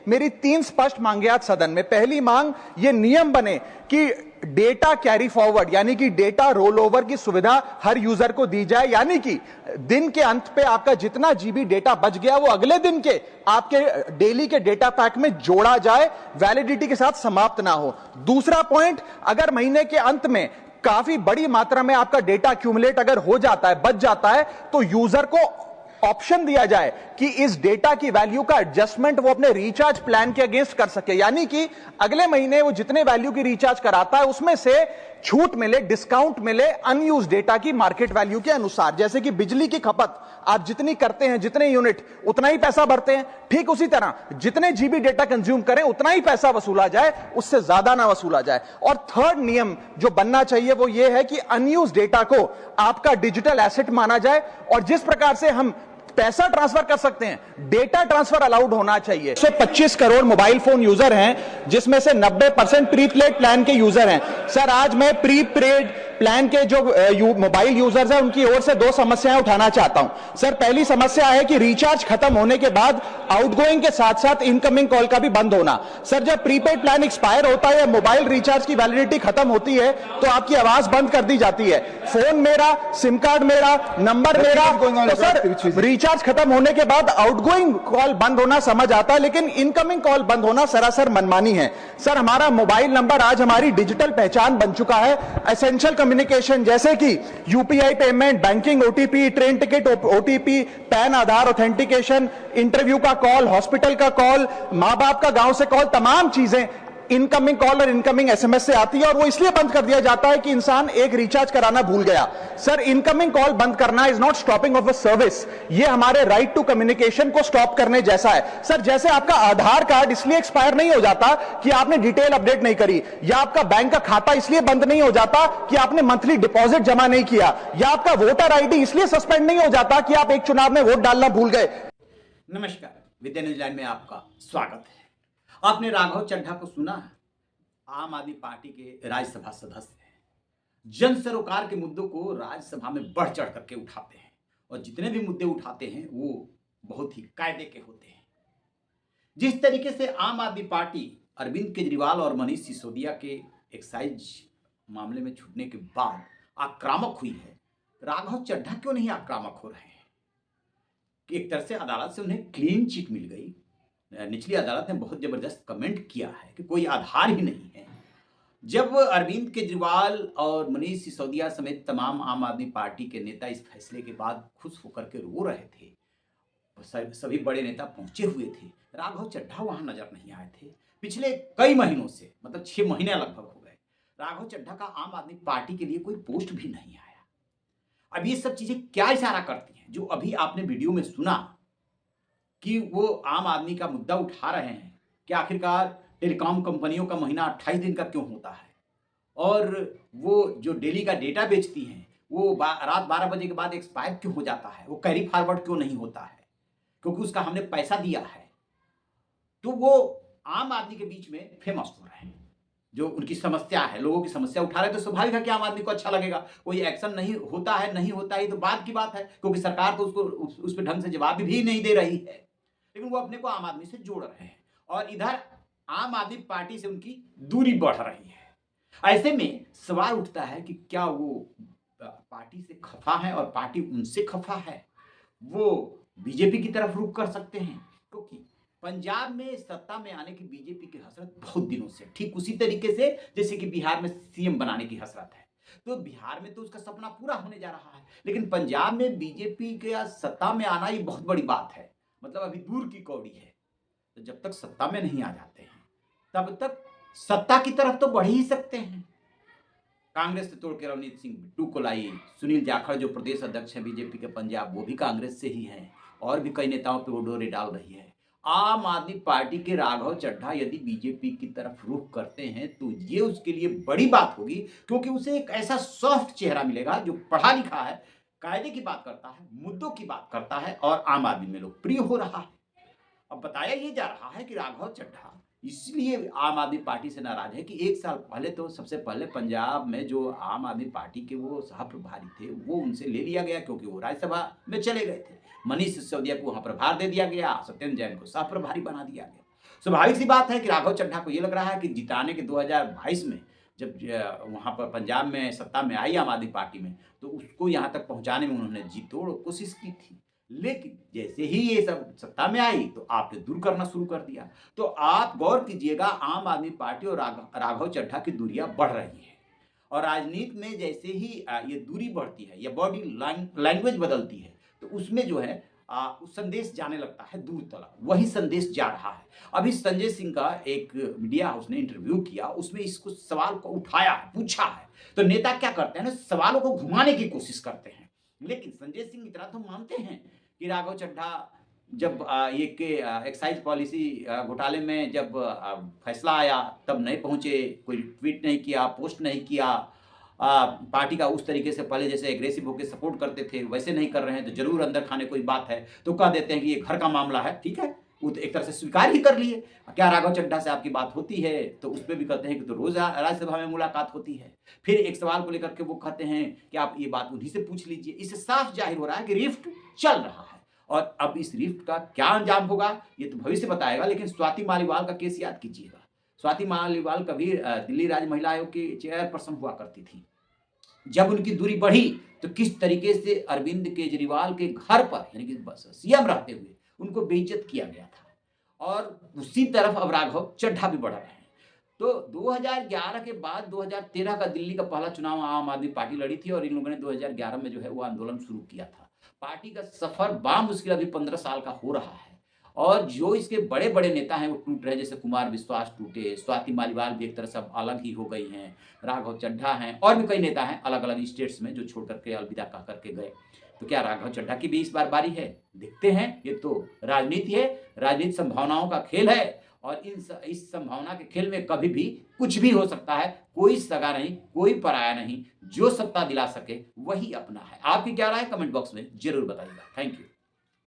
मेरी 3 स्पष्ट मांगे आज सदन में। पहली मांग, ये नियम बने कि डेटा कैरी फॉरवर्ड यानी कि डेटा रोल ओवर की सुविधा हर यूजर को दी जाए, यानी कि दिन के अंत पे आपका जितना जीबी डेटा बच गया वो अगले दिन के आपके डेली के डेटा पैक में जोड़ा जाए, वैलिडिटी के साथ समाप्त ना हो। दूसरा पॉइंट, अगर महीने के अंत में काफी बड़ी मात्रा में आपका डेटा एक्यूमुलेट अगर हो जाता है, बच जाता है, तो यूजर को ऑप्शन दिया जाए कि इस डेटा की वैल्यू का एडजस्टमेंट वो अपने रिचार्ज प्लान के अगेंस्ट कर सके, यानी कि अगले महीने वो जितने वैल्यू की रिचार्ज कराता है उसमें से छूट मिले, डिस्काउंट मिले अनयूज डेटा की मार्केट वैल्यू के अनुसार। जैसे कि बिजली की खपत आप जितनी करते हैं, जितने यूनिट, उतना ही पैसा भरते हैं, ठीक उसी तरह जितने जीबी डेटा कंज्यूम करें उतना ही पैसा वसूला जाए, उससे ज्यादा ना वसूला जाए। और थर्ड नियम जो बनना चाहिए वो ये है कि अनयूज डेटा को आपका डिजिटल एसेट माना जाए, और जिस प्रकार से हम पैसा ट्रांसफर कर सकते हैं, डेटा ट्रांसफर अलाउड होना चाहिए। 125 करोड़ मोबाइल फोन यूजर हैं, जिसमें से 90% प्रीपेड प्लान के यूजर हैं। सर, आज मैं प्रीपेड प्लान के जो मोबाइल यूजर्स हैं उनकी ओर से 2 समस्याएं उठाना चाहता हूं। सर, पहली समस्या है कि रिचार्ज खत्म होने के बाद आउटगोइंग के साथ साथ इनकमिंग कॉल का भी बंद होना। सर, जब प्रीपेड प्लान एक्सपायर होता है या मोबाइल रिचार्ज की वैलिडिटी खत्म होती है तो आपकी आवाज बंद कर दी जाती है, फोन मेरा, सिम कार्ड मेरा, नंबर मेरा। तो सर, रिचार्ज खत्म होने के बाद आउटगोइंग कॉल बंद होना समझ आता है, लेकिन इनकमिंग कॉल बंद होना सरासर मनमानी है। सर, हमारा मोबाइल नंबर आज हमारी डिजिटल पहचान बन चुका है। एसेंशियल कम्युनिकेशन जैसे कि UPI payment, banking, OTP, train ticket OTP, PAN Aadhaar authentication, interview का कॉल, हॉस्पिटल का कॉल, मां बाप का गांव से कॉल, तमाम चीजें इनकमिंग कॉल और इनकमिंग एसएमएस से आती है, और वो इसलिए बंद कर दिया जाता है कि इंसान एक रिचार्ज कराना भूल गया। सर, इनकमिंग कॉल बंद करना is not stopping of a service, ये हमारे राइट टू कम्युनिकेशन को स्टॉप करने जैसा है। सर, जैसे आपका आधार कार्ड इसलिए एक्सपायर नहीं हो जाता कि आपने डिटेल अपडेट नहीं करी, या आपका बैंक का खाता इसलिए बंद नहीं हो जाता कि आपने मंथली डिपॉजिट जमा नहीं किया, या आपका वोटर आईडी इसलिए सस्पेंड नहीं हो जाता कि आप एक चुनाव में वोट डालना भूल गए। नमस्कार, विद्या न्यूजीलैंड में आपका स्वागत है। आपने राघव चड्ढा को सुना है? आम आदमी पार्टी के राज्यसभा सदस्य हैं। जन सरोकार के मुद्दों को राज्यसभा में बढ़ चढ़ करके उठाते हैं, और जितने भी मुद्दे उठाते हैं वो बहुत ही कायदे के होते हैं। जिस तरीके से आम आदमी पार्टी अरविंद केजरीवाल और मनीष सिसोदिया के एक्साइज मामले में छूटने के बाद आक्रामक हुई है, राघव चड्ढा क्यों नहीं आक्रामक हो रहे हैं? कि एक तरह से अदालत से उन्हें क्लीन चिट मिल गई। निचली अदालत ने बहुत जबरदस्त कमेंट किया है कि कोई आधार ही नहीं है। जब अरविंद केजरीवाल और मनीष सिसोदिया समेत तमाम आम आदमी पार्टी के नेता इस फैसले के बाद खुश होकर के रो रहे थे, सभी बड़े नेता पहुंचे हुए थे, राघव चड्ढा वहां नजर नहीं आए थे। पिछले कई महीनों से, मतलब 6 महीने लगभग हो गए, राघव चड्ढा का आम आदमी पार्टी के लिए कोई पोस्ट भी नहीं आया। अब ये सब चीजें क्या इशारा करती हैं? जो अभी आपने वीडियो में सुना कि वो आम आदमी का मुद्दा उठा रहे हैं कि आखिरकार टेलीकॉम कंपनियों का महीना 28 दिन का क्यों होता है, और वो जो डेली का डेटा बेचती हैं वो रात 12 बजे के बाद एक्सपायर क्यों हो जाता है, वो कैरी फॉरवर्ड क्यों नहीं होता है, क्योंकि उसका हमने पैसा दिया है। तो वो आम आदमी के बीच में फेमस हो रहे हैं। जो उनकी समस्या है, लोगों की समस्या उठा रहे हैं, तो स्वाभाविक है कि आम आदमी को अच्छा लगेगा। कोई एक्शन नहीं होता है, नहीं होता है तो बात की बात है, क्योंकि सरकार तो उसको उस पर ढंग से जवाब भी नहीं दे रही है, लेकिन वो अपने को आम आदमी से जोड़ रहे हैं, और इधर आम आदमी पार्टी से उनकी दूरी बढ़ रही है। ऐसे में सवाल उठता है कि क्या वो पार्टी से खफा है और पार्टी उनसे खफा है? वो बीजेपी की तरफ रुख कर सकते हैं, क्योंकि पंजाब में सत्ता में आने की बीजेपी की हसरत बहुत दिनों से, ठीक उसी तरीके से जैसे कि बिहार में सीएम बनाने की हसरत है। तो बिहार में तो उसका सपना पूरा होने जा रहा है, लेकिन पंजाब में बीजेपी के सत्ता में आना ही बहुत बड़ी बात है, मतलब अभी दूर की कौड़ी है। तो जब तक सत्ता में नहीं आ जाते हैं तब तक सत्ता की तरफ तो बढ़ ही सकते हैं। कांग्रेस से तोड़ के रवनीत सिंह बिट्टू को लाई, सुनील जाखड़ जो प्रदेश अध्यक्ष हैं बीजेपी के पंजाब, वो भी कांग्रेस से ही हैं, और भी कई नेताओं पे वो डोरे डाल रही है। आम आदमी पार्टी के राघव चड्ढा यदि बीजेपी की तरफ रुख करते हैं तो ये उसके लिए बड़ी बात होगी, क्योंकि उसे एक ऐसा सॉफ्ट चेहरा मिलेगा जो पढ़ा लिखा है, कायदे की बात करता है, मुद्दों की बात करता है, और आम आदमी में लोकप्रिय हो रहा है। अब बताया ये जा रहा है कि राघव चड्ढा इसलिए आम आदमी पार्टी से नाराज है कि 1 साल पहले तो सबसे पहले पंजाब में जो आम आदमी पार्टी के वो सह प्रभारी थे वो उनसे ले लिया गया, क्योंकि वो राज्यसभा में चले गए थे। मनीष सिसोदिया को वहां प्रभार दे दिया गया, सत्येंद्र जैन को सह प्रभारी बना दिया गया। स्वाभाविक सी बात है कि राघव चड्ढा को ये लग रहा है कि जिताने के 2022 में जब वहाँ पर पंजाब में सत्ता में आई आम आदमी पार्टी में, तो उसको यहाँ तक पहुँचाने में उन्होंने जी तोड़ कोशिश की थी। लेकिन जैसे ही ये सब सत्ता में आई तो आपने दूर करना शुरू कर दिया। तो आप गौर कीजिएगा, आम आदमी पार्टी और राघव चड्ढा की दूरियां बढ़ रही है। और राजनीति में जैसे ही ये दूरी बढ़ती है या बॉडी लैंग्वेज बदलती है, तो उसमें जो है उस संदेश जाने लगता है दूर तक। वही संदेश जा रहा है। अभी संजय सिंह का एक मीडिया हाउस ने इंटरव्यू किया, उसमें इसको सवाल को उठाया है, पूछा है। तो नेता क्या करते हैं ना, सवालों को घुमाने की कोशिश करते हैं। लेकिन संजय सिंह इतना तो मानते हैं कि राघव चड्ढा जब ये के एक्साइज पॉलिसी घोटाले में जब फैसला आया तब नहीं पहुंचे, कोई ट्वीट नहीं किया, पोस्ट नहीं किया, पार्टी का उस तरीके से पहले जैसे एग्रेसिव होकर सपोर्ट करते थे वैसे नहीं कर रहे हैं, तो जरूर अंदर खाने कोई बात है। तो कह देते हैं कि ये घर का मामला है, ठीक है, वो तो एक तरह से स्वीकार ही कर लिए। क्या राघव चड्ढा से आपकी बात होती है? तो उस पर भी कहते हैं कि तो रोज राज्यसभा में मुलाकात होती है। फिर एक सवाल को लेकर के वो कहते हैं कि आप ये बात उन्हीं से पूछ लीजिए। इससे साफ जाहिर हो रहा है कि रिफ्ट चल रहा है। और अब इस रिफ्ट का क्या अंजाम होगा ये तो भविष्य बताएगा। लेकिन स्वाति मालीवाल का केस याद कीजिएगा। स्वाति मालीवाल कभी दिल्ली राज्य महिला आयोग की चेयरपर्सन हुआ करती थी। जब उनकी दूरी बढ़ी तो किस तरीके से अरविंद केजरीवाल के घर पर, यानी कि सीएम रहते हुए, उनको बेइज्जत किया गया था। और उसी तरफ अब राघव चड्ढा भी बढ़ रहे हैं। तो 2011 के बाद 2013 का दिल्ली का पहला चुनाव आम आदमी पार्टी लड़ी थी और इन लोगों ने 2011 में जो है वो आंदोलन शुरू किया था। पार्टी का सफर बामुश्किल अभी 15 साल का हो रहा है। और जो इसके बड़े बड़े नेता हैं वो टूट रहे हैं, जैसे कुमार विश्वास टूटे, स्वाति मालीवाल भी एक तरह से अलग ही हो गई हैं, राघव चड्ढा हैं, और भी कई नेता हैं अलग अलग स्टेट्स में जो छोड़ करके अलविदा कह करके गए। तो क्या राघव चड्ढा की भी इस बार बारी है? देखते हैं। ये तो राजनीति है, राजनीति संभावनाओं का खेल है। और इस संभावना के खेल में कभी भी कुछ भी हो सकता है। कोई सगा नहीं, कोई पराया नहीं। जो सत्ता दिला सके वही अपना है। आपकी क्या राय है? कमेंट बॉक्स में जरूर बताइएगा। Thank you.